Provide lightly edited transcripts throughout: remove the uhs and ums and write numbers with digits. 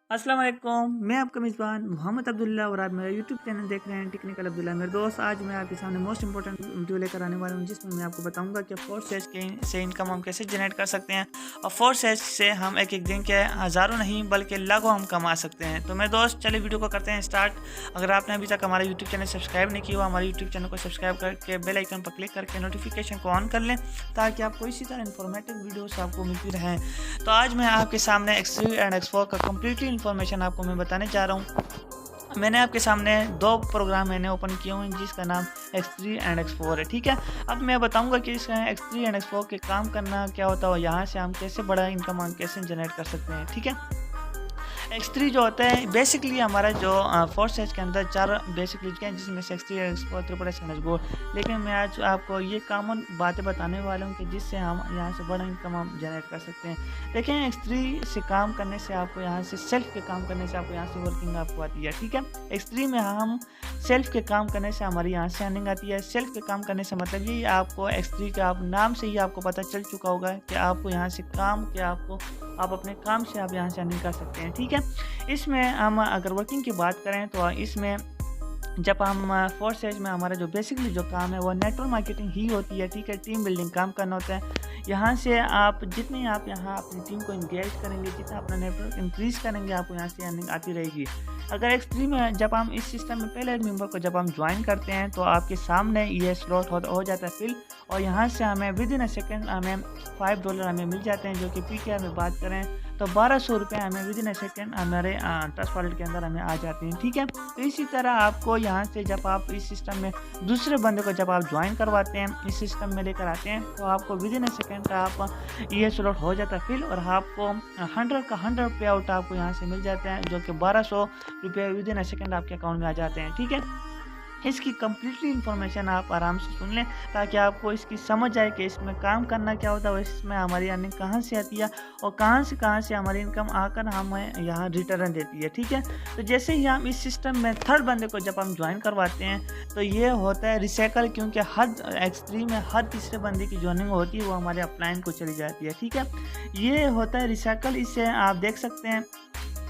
अस्सलाम वालेकुम, मैं आपका मेज़बान मोहम्मद अब्दुल्ला और आप मेरा यूट्यूब चैनल देख रहे हैं टेक्निकल अब्दुल्ला। मेरे दोस्त, आज मैं आपके सामने मोस्ट इंपॉर्टेंट वीडियो लेकर आने वाला हूं, जिसमें मैं आपको बताऊंगा कि फोर्स सेज के से इनकम हम कैसे जनरेट कर सकते हैं और फोर्स सेज से हम एक एक दिन के हज़ारों नहीं बल्कि लाखों हम कमा सकते हैं। तो मेरे दोस्त, चलिए वीडियो को करते हैं स्टार्ट। अगर आपने अभी तक हमारा यूट्यूब चैनल सब्सक्राइब नहीं किया, हमारे यूट्यूब चैनल को सब्सक्राइब करके बेल आइकन पर क्लिक करके नोटिफिकेशन को ऑन कर लें, ताकि आपको इसी तरह इन्फॉर्मेटिव वीडियोस आपको मिलती रहें। तो आज मैं आपके सामने X3 एंड X4 का कम्प्लीटली इन्फॉर्मेशन आपको मैं बताने जा रहा हूँ। मैंने आपके सामने दो प्रोग्राम मैंने ओपन किए हुए हैं, जिसका नाम X3 एंड X4 है। ठीक है, अब मैं बताऊंगा कि इसका X3 एंड X4 के काम करना क्या होता है और यहाँ से हम कैसे बड़ा इनकम हम कैसे जनरेट कर सकते हैं। ठीक है, X3 जो होता है बेसिकली हमारा जो फोर्स सेज के अंदर चार बेसिक लिस्ट हैं, जिसमें से X3 X4 triple S and go. लेकिन मैं आज आपको ये कॉमन बातें बताने वाला हूँ कि जिससे हम यहाँ से बड़ा इनकम हम जनरेट कर सकते हैं। देखें, X3 से काम करने से आपको यहाँ से सेल्फ के काम करने से आपको यहाँ से वर्किंग आपको आती है। ठीक है, X3 में हम सेल्फ के काम करने से हमारी यहाँ से अर्निंग आती है। सेल्फ के काम करने से मतलब ये आपको X3 का आप नाम से ही आपको पता चल चुका होगा कि आपको यहाँ से काम के आप अपने काम से आप यहाँ से अर्निंग कर सकते हैं। ठीक है, इसमें हम अगर वर्किंग की बात करें तो इसमें जब हम फोर्स सेज में हमारा जो बेसिकली जो काम है वो नेटवर्क मार्केटिंग ही होती है। ठीक है, टीम बिल्डिंग काम करना होता है। यहाँ से आप जितनी आप यहाँ अपनी टीम को इंगेज करेंगे, जितना अपना नेटवर्क इंक्रीज करेंगे, आपको यहाँ से अर्निंग आती रहेगी। अगर X3 में जब हम इस सिस्टम में पहले मेंबर को जब हम ज्वाइन करते हैं तो आपके सामने ये स्लॉट हो जाता है फिल, और यहाँ से हमें विद इन अ सेकेंड हमें $5 हमें मिल जाते हैं, जो कि PKR में बात करें तो 1200 रुपये हमें विद इन अ सेकेंड हमारे ट्रस्ट वॉलेट के अंदर हमें आ जाते हैं। ठीक है, तो इसी तरह आपको यहाँ से जब आप इस सिस्टम में दूसरे बंदे को जब आप ज्वाइन करवाते हैं, इस सिस्टम में लेकर आते हैं, तो आपको विद इन अ सेकेंड आप ये स्लॉट हो जाता है फिल, और आपको 100 का 100 पे आउट आपको यहाँ से मिल जाते हैं, जो कि 1200 रुपये विद इन अ सेकेंड आपके अकाउंट में आ जाते हैं। ठीक है, इसकी कम्प्लीटली इन्फॉर्मेशन आप आराम से सुन लें, ताकि आपको इसकी समझ आए कि इसमें काम करना क्या होता है और इसमें हमारी अर्निंग कहाँ से आती है और कहाँ से हमारी इनकम आकर हमें यहाँ रिटर्न देती है। ठीक है, तो जैसे ही हम इस सिस्टम में थर्ड बंदे को जब हम ज्वाइन करवाते हैं तो ये होता है रिसाइकल, क्योंकि हर X3 में हर तीसरे बंदे की ज्वाइनिंग होती है वो हमारे अपलाइन को चली जाती है। ठीक है, ये होता है रिसाइकल। इससे आप देख सकते हैं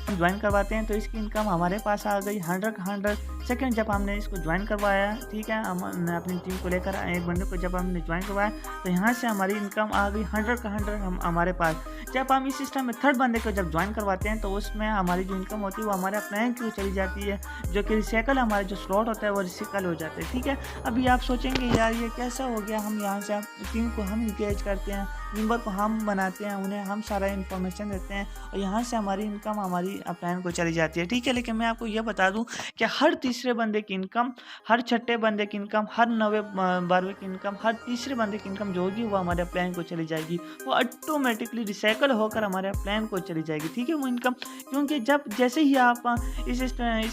ज्वाइन करवाते हैं तो इसकी इनकम हमारे पास आ गई 100 का 100 सेकेंड जब हमने इसको ज्वाइन करवाया। ठीक है, हमने अपनी टीम को लेकर एक बंदे को जब हमने ज्वाइन करवाया तो यहाँ से हमारी इनकम आ गई 100 का 100 हमारे पास। जब हम इस सिस्टम में थर्ड बंदे को जब ज्वाइन करवाते हैं तो उसमें हमारी जो इनकम होती है वो हमारे अपने की चली जाती है, जो कि रिसाइकल हमारा जो स्लॉट होता है वो रिसाइकल हो जाता है। ठीक है, अभी आप सोचेंगे यार ये कैसा हो गया, हम यहाँ से टीम को हम इंगेज करते हैं, मेंबर को हम बनाते हैं, उन्हें हम सारा इन्फॉर्मेशन देते हैं और यहाँ से हमारी इनकम हमारी अपलाइन को चली जाती है। ठीक है, लेकिन मैं आपको ये बता दूं कि हर तीसरे बंदे की इनकम, हर छठे बंदे की इनकम, हर 9वें 12वें की इनकम, हर तीसरे बंदे की इनकम जो होगी वो हमारे अपलाइन को चली जाएगी, वो ऑटोमेटिकली रिसाइकल होकर हमारे अपलाइन को चली जाएगी। ठीक है, वो इनकम, क्योंकि जब जैसे ही आप इस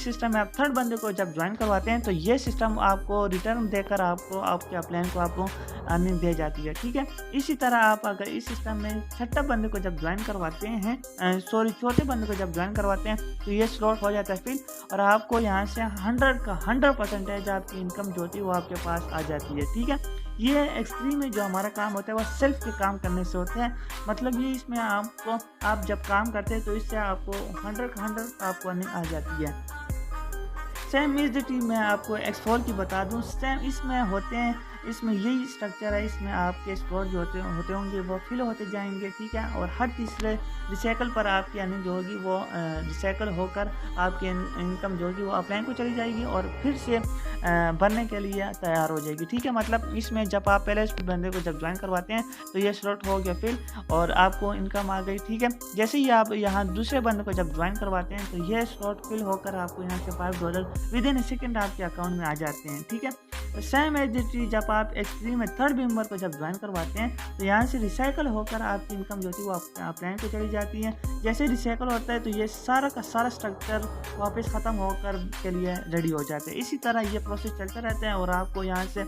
सिस्टम में आप थर्ड बंदे को जब ज्वाइन करवाते हैं तो ये सिस्टम आपको रिटर्न देकर आपको आपके अपलाइन को आपको अर्निंग दे जाती है। ठीक है, इसी तरह आप अगर इस सिस्टम में छठा बंदे को जब ज्वाइन करवाते हैं चौथे बंदे को जब ज्वाइन करवाते हैं तो ये स्लॉट हो जाता है फिल, और आपको यहाँ से 100 का 100% आपकी इनकम जो होती है वो आपके पास आ जाती है। ठीक है, ये X3 में जो हमारा काम होता है वो सेल्फ के काम करने से होता है, मतलब ये इसमें आपको आप जब काम करते हैं तो इससे आपको 100 का 100 आपको अर्निंग आ जाती है। सेम इस टीम में आपको X4 की बता दूं, सेम इसमें होते हैं, इसमें यही स्ट्रक्चर है। इसमें आपके स्लॉट जो होते होंगे वो फिल होते जाएंगे। ठीक है, और हर तीसरे रिसाइकल पर आपकी अर्निंग जो होगी वो रिसाइकल होकर आपकी इनकम जो होगी वो अपलाइन को चली जाएगी और फिर से भरने के लिए तैयार हो जाएगी। ठीक है, मतलब इसमें जब आप पहले बंदे को जब ज्वाइन करवाते हैं तो ये स्लॉट हो गया फिल और आपको इनकम आ गई। ठीक है, जैसे ही आप यहाँ दूसरे बंदे को जब ज्वाइन करवाते हैं तो ये स्लॉट फिल होकर आपको यहाँ से $5 विद इन सेकेंड आपके अकाउंट में आ जाते हैं। ठीक है, सेम एज जब आप X3 में थर्ड मेंबर को जब ज्वाइन करवाते हैं तो यहाँ से रिसाइकल होकर आपकी इनकम जो थी वो अपलाइन को चली जाती है। जैसे रिसाइकल होता है तो ये सारा का सारा स्ट्रक्चर वापस ख़त्म होकर के लिए रेडी हो जाते हैं। इसी तरह ये प्रोसेस चलता रहता है और आपको यहाँ से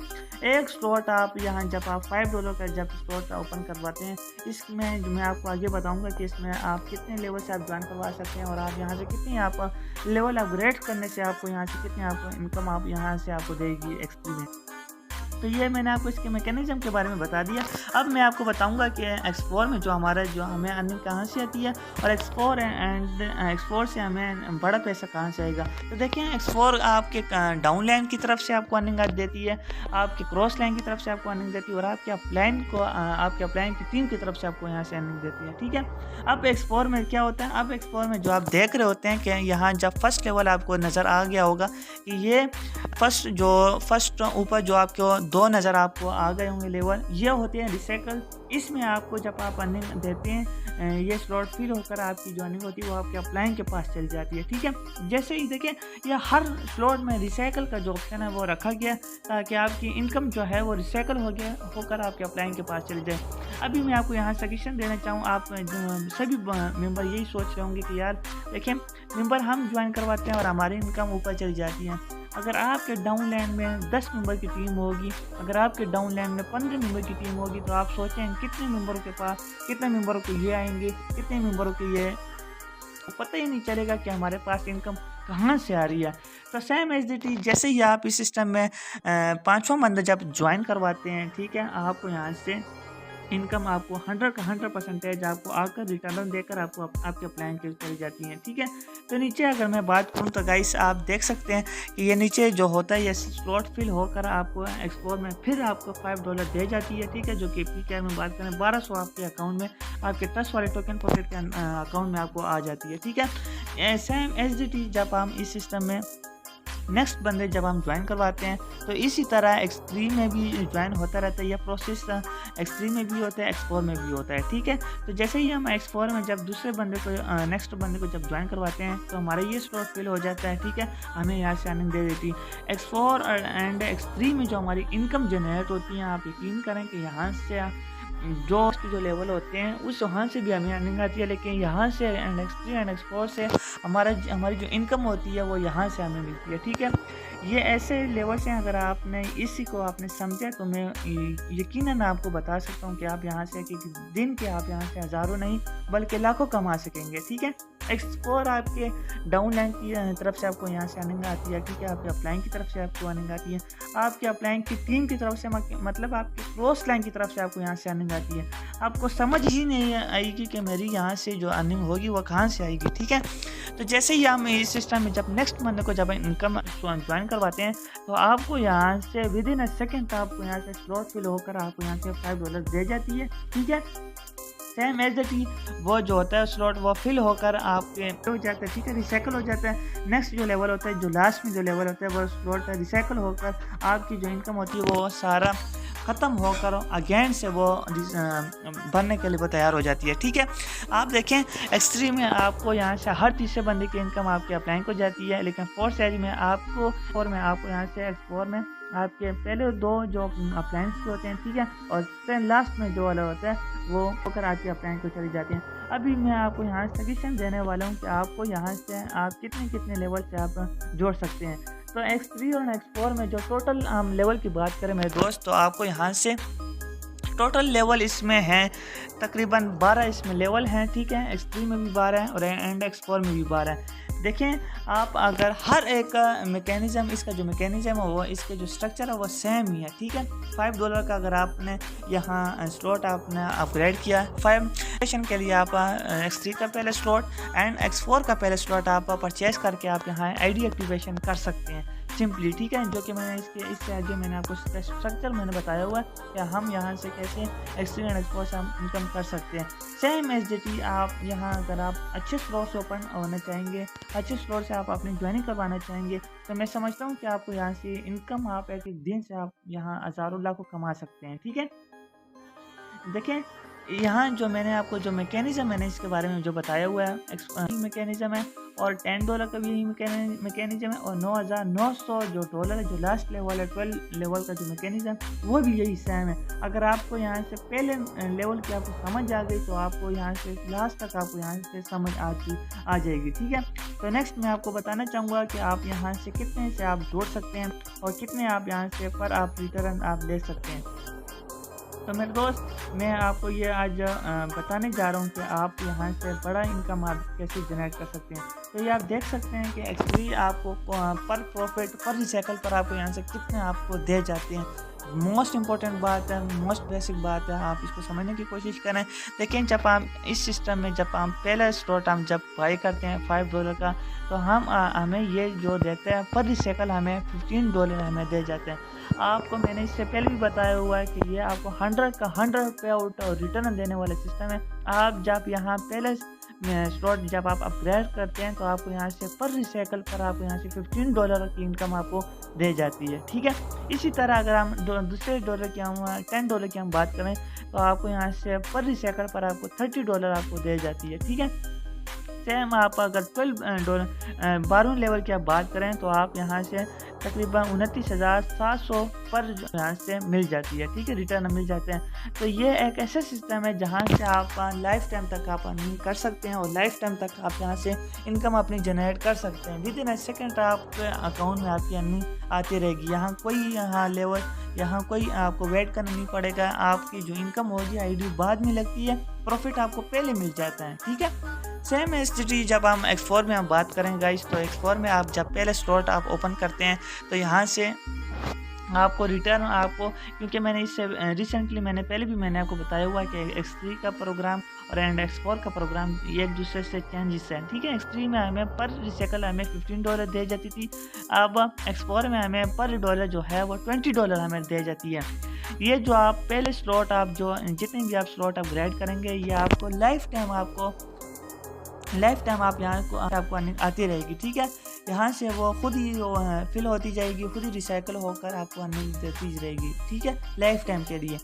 एक स्लॉट आप यहाँ जब आप $5 का जब स्लॉट ओपन करवाते हैं, इसमें मैं आपको आगे बताऊँगा कि इसमें आप कितने लेवल से आप ज्वाइन करवा सकते हैं और आप यहाँ से कितनी आप लेवल अपग्रेड करने से आपको यहाँ से कितनी आपको इनकम आप यहाँ से आपको देगी X3 में। तो ये मैंने आपको इसके मैकेनिज्म के बारे में बता दिया। अब मैं आपको बताऊंगा कि एक्सप्लोर में जो हमें अर्निंग कहाँ से आती है और एक्सप्लोर से हमें बड़ा पैसा कहाँ से आएगा। तो देखिए, एक्सप्लोर आपके डाउन लाइन की तरफ से आपको अर्निंग देती है, आपके क्रॉस लाइन की तरफ से आपको अर्निंग देती है और आपके अपलाइन की टीम की तरफ से आपको यहाँ से अर्निंग देती है। ठीक है, अब एक्सप्लोर में क्या होता है, अब एक्सप्लोर में जो आप देख रहे होते हैं कि यहाँ जब फर्स्ट लेवल आपको नज़र आ गया होगा कि ये फर्स्ट ऊपर जो आपको 2 नज़र आपको आ गए होंगे लेवल, ये होते हैं रिसाइकल। इसमें आपको जब आप अर्निंग देते हैं ये स्लॉट फिल होकर आपकी जो अर्निंग होती है वो आपके अपलाइन के पास चली जाती है। ठीक है, जैसे ही देखिए ये हर स्लॉट में रिसाइकल का जो ऑप्शन है वो रखा गया ताकि आपकी इनकम जो है वो रिसाइकल होकर आपके अपलाइन के पास चली जाए। अभी मैं आपको यहाँ सजेशन देना चाहूँ, आप सभी मेंबर यही सोच रहे होंगे कि यार देखिए मेंबर हम ज्वाइन करवाते हैं और हमारी इनकम ऊपर चली जाती है। अगर आपके डाउन लाइन में 10 मेंबर की टीम होगी, अगर आपके डाउन लाइन में 15 मेंबर की टीम होगी, तो आप सोचें कितने मेंबरों के पास कितने मेंबरों को ये आएंगे, कितने मेंबरों के ये, पता ही नहीं चलेगा कि हमारे पास इनकम कहाँ से आ रही है। तो सेम एज इट इज, जैसे ही आप इस सिस्टम में 5वां बंदा जब ज्वाइन करवाते हैं, ठीक है, आपको यहाँ से इनकम आपको 100% आपको आकर रिटर्न देकर आपको आपके प्लान की चली जाती है। ठीक है, तो नीचे अगर मैं बात करूं तो गाइस आप देख सकते हैं कि ये नीचे जो होता है ये स्लॉट फिल होकर आपको एक्सप्लोर में फिर आपको $5 दे जाती है। ठीक है, जो कि पीकेआर में बात करें 1200 आपके अकाउंट में, आपके ट्रस्ट वाले टोकन पॉकेट के अकाउंट में आपको आ जाती है। ठीक है, सेम एज इट इज जब हम इस सिस्टम में नेक्स्ट बंदे जब हम ज्वाइन करवाते हैं तो इसी तरह एक्सट्रीम में भी ज्वाइन होता रहता है। यह प्रोसेस एक्सट्रीम में भी होता है, एक्सप्लोर में भी होता है। ठीक है, तो जैसे ही हम एक्सप्लोर में जब दूसरे बंदे को नेक्स्ट बंदे को जब ज्वाइन करवाते हैं तो हमारा ये स्लॉट फिल हो जाता है। ठीक है, हमें यहाँ से अर्निंग दे देती है। एक्सप्लोर एंड एक्सट्रीम में जो हमारी इनकम जनरेट होती है, आप यकीन करें कि यहाँ से जो लेवल होते हैं उस वहाँ से भी हमें अर्निंग आती है, लेकिन यहाँ से एक्सट्रीम एंड एक्सप्लोर से हमारी जो इनकम होती है वो यहाँ से हमें मिलती है। ठीक है, ये ऐसे लेवल्स हैं, अगर आपने इसी को आपने समझा तो मैं यकीनन आपको बता सकता हूँ कि आप यहाँ से कि दिन के आप यहाँ से हज़ारों नहीं बल्कि लाखों कमा सकेंगे। ठीक है, एक्सप्लोर आपके डाउन लाइन की तरफ से आपको यहाँ से अर्निंग आती है। ठीक है, आपके अपलाइन की तरफ से आपको अर्निंग आती है, आपके अपलाइन की टीम की तरफ से मतलब आपके क्रॉस लाइन की तरफ से आपको यहाँ से अर्निंग आती है। आपको समझ ही नहीं आएगी कि मेरी यहाँ से जो अर्निंग होगी वो कहाँ से आएगी। ठीक है, तो जैसे ही हम इस सिस्टम में जब नेक्स्ट बंदे को जब इनकम ज्वाइन करवाते हैं तो आपको यहाँ से विद इन अ सेकेंड आपको यहाँ से स्लॉट फिल होकर आपको यहाँ से $5 दे जाती है। ठीक है, सेम एज दैट वो जो होता है स्लॉट वो फिल होकर आपके हो जाता है। ठीक है, रिसाइकल हो जाता है। नेक्स्ट जो लेवल होता है, जो लास्ट में जो लेवल होता है वो स्लॉट रिसाइकल होकर आपकी जो इनकम होती है वो सारा ख़त्म होकर अगेन से वो बनने के लिए वो तैयार हो जाती है। ठीक है, आप देखें एक्सट्रीम में आपको यहाँ से हर तीसरे बंदे की इनकम आपके अपलाइन को जाती है, लेकिन फोर्थ एज में आपको यहाँ से एक्सप्लोर में आपके पहले 2 जो अपलाइंस के होते हैं। ठीक है, और फिर लास्ट में जो वाला होता है वो होकर आपके अपलाइन को चली जाते हैं। अभी मैं आपको यहाँ सजेशन देने वाला हूँ कि आपको यहाँ से आप कितने लेवल से आप जोड़ सकते हैं। तो X3 और X4 में जो टोटल हम लेवल की बात करें मेरे दोस्त, तो आपको यहाँ से टोटल लेवल इसमें हैं तकरीबन 12 इसमें लेवल हैं। ठीक है, X3 में भी 12 है और एंड X4 में भी 12 है। देखें आप अगर हर एक मैकेनिज़्म, इसका जो मैकेनिज़्म है वो इसके जो स्ट्रक्चर है वो सेम ही है। ठीक है, $5 का अगर आपने यहाँ स्लॉट आपने अपग्रेड किया 5 सेशन के लिए आप X3 का पहले स्लॉट एंड X4 का पहले स्लॉट आप परचेज करके आप यहाँ ID एक्टिवेशन कर सकते हैं सिंपली। ठीक है, जो कि मैंने इससे आगे मैंने आपको स्ट्रक्चर मैंने बताया हुआ है कि हम यहाँ से कैसे X3 एंड X4 से हम इनकम कर सकते हैं। सेम एज डी आप यहाँ अगर आप अच्छे स्लॉट से ओपन होना चाहेंगे, अच्छे स्लॉट से आप अपनी ज्वाइनिंग करवाना चाहेंगे, तो मैं समझता हूँ कि आपको यहाँ से इनकम आप एक दिन से आप यहाँ हज़ारों लाखों कमा सकते हैं। ठीक है, देखें यहाँ जो मैंने आपको जो मैकेनिज़्म मैंने इसके बारे में जो बताया हुआ है मैकेनिज़्म है और $10 का भी यही मैकेनिज़्म है और $9,900 जो डॉलर है जो लास्ट लेवल है 12 लेवल का जो मैकेनिज़्म वो भी यही सेम है। अगर आपको यहाँ से पहले लेवल की आपको समझ आ गई तो आपको यहाँ से लास्ट तक आपको यहाँ से समझ आ जाएगी। ठीक है, तो नेक्स्ट मैं आपको बताना चाहूँगा कि आप यहाँ से कितने से आप जोड़ सकते हैं और कितने आप यहाँ से पर आप रिटर्न आप ले सकते हैं। तो मेरे दोस्त मैं आपको ये आज बताने जा रहा हूँ कि आप यहाँ से बड़ा इनकम आप कैसे जनरेट कर सकते हैं। तो ये आप देख सकते हैं कि एक्चुअली आपको पर प्रॉफिट पर रिसाइकल पर आपको यहाँ से कितने आपको दे जाते हैं। मोस्ट इंपॉर्टेंट बात है, मोस्ट बेसिक बात है, आप इसको समझने की कोशिश करें। लेकिन जब हम इस सिस्टम में जब हम पहला स्लॉट हम जब बाई करते हैं $5 का, तो हमें ये जो देते हैं पर रिसाइकल हमें $15 हमें दे जाते हैं। आपको मैंने इससे पहले भी बताया हुआ है कि ये आपको 100 का 100 पे आउट और रिटर्न देने वाला सिस्टम है। आप जब यहाँ पहले स्लॉट जब आप अपग्रेड करते हैं तो आपको यहाँ से पर रिसाइकल पर आपको यहाँ से $15 की इनकम आपको दे जाती है, ठीक है। इसी तरह अगर हम दूसरे डॉलर की हम $10 की हम बात करें तो आपको यहाँ से पर रिसाइकल पर आपको $30 आपको दे जाती है, ठीक है। सेम आप अगर $12 लेवल की आप बात करें तो आप यहाँ से तकरीबन 29,700 पर यहाँ से मिल जाती है, ठीक है, रिटर्न मिल जाते हैं। तो ये एक ऐसा सिस्टम है जहाँ से आप लाइफ टाइम तक आप अर्निंग कर सकते हैं और लाइफ टाइम तक आप यहाँ से इनकम अपनी जनरेट कर सकते हैं। विद इन अ सेकेंड आपके अकाउंट में आपकी अर्निंग आती रहेगी। यहाँ कोई आपको वेट करना नहीं पड़ेगा। आपकी जो इनकम होगी आईडी बाद में लगती है, प्रॉफिट आपको पहले मिल जाता है, ठीक है। सेम एसटीडी जब हम X4 में हम बात करें गाइस, तो X4 में आप जब पहले स्लॉट आप ओपन करते हैं तो यहाँ से आपको रिटर्न आपको, क्योंकि मैंने इससे रिसेंटली मैंने आपको बताया हुआ है कि X3 का प्रोग्राम और X4 का प्रोग्राम एक दूसरे से चेंजेस हैं, ठीक है। X3 में हमें पर रिसाइकल हमें $15 दे जाती थी, अब X4 में हमें पर डॉलर जो है वो $20 हमें दे जाती है। ये जो आप पहले स्लॉट आप जो जितने भी आप स्लॉट अपग्रेड करेंगे ये आपको लाइफ टाइम आप यहाँ को आपको आती रहेगी, ठीक है। यहाँ से वो खुद ही फिल होती जाएगी, खुद ही रिसाइकल होकर आपको अर्निंग देती रहेगी, ठीक है, लाइफ टाइम के लिए।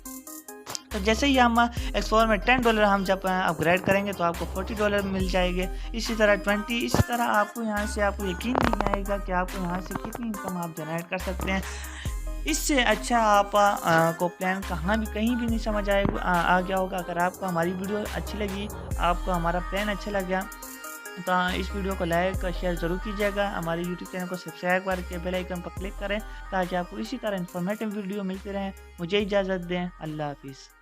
तो जैसे ही हम X4 में $10 हम जब अपग्रेड करेंगे तो आपको $40 मिल जाएंगे, इसी तरह 20, इसी तरह आपको यहाँ से आपको यकीन नहीं आएगा कि आपको यहाँ से कितनी इनकम आप जनरेट कर सकते हैं। इससे अच्छा आप को प्लान कहीं भी नहीं समझ आ गया होगा। अगर आपको हमारी वीडियो अच्छी लगी, आपको हमारा प्लान अच्छा लगा, तो इस वीडियो को लाइक और शेयर ज़रूर कीजिएगा। हमारे यूट्यूब चैनल को सब्सक्राइब करके बेल आइकन पर क्लिक करें ताकि आपको इसी तरह इन्फॉर्मेटिव वीडियो मिलती रहें। मुझे इजाज़त दें, अल्लाह हाफिज़।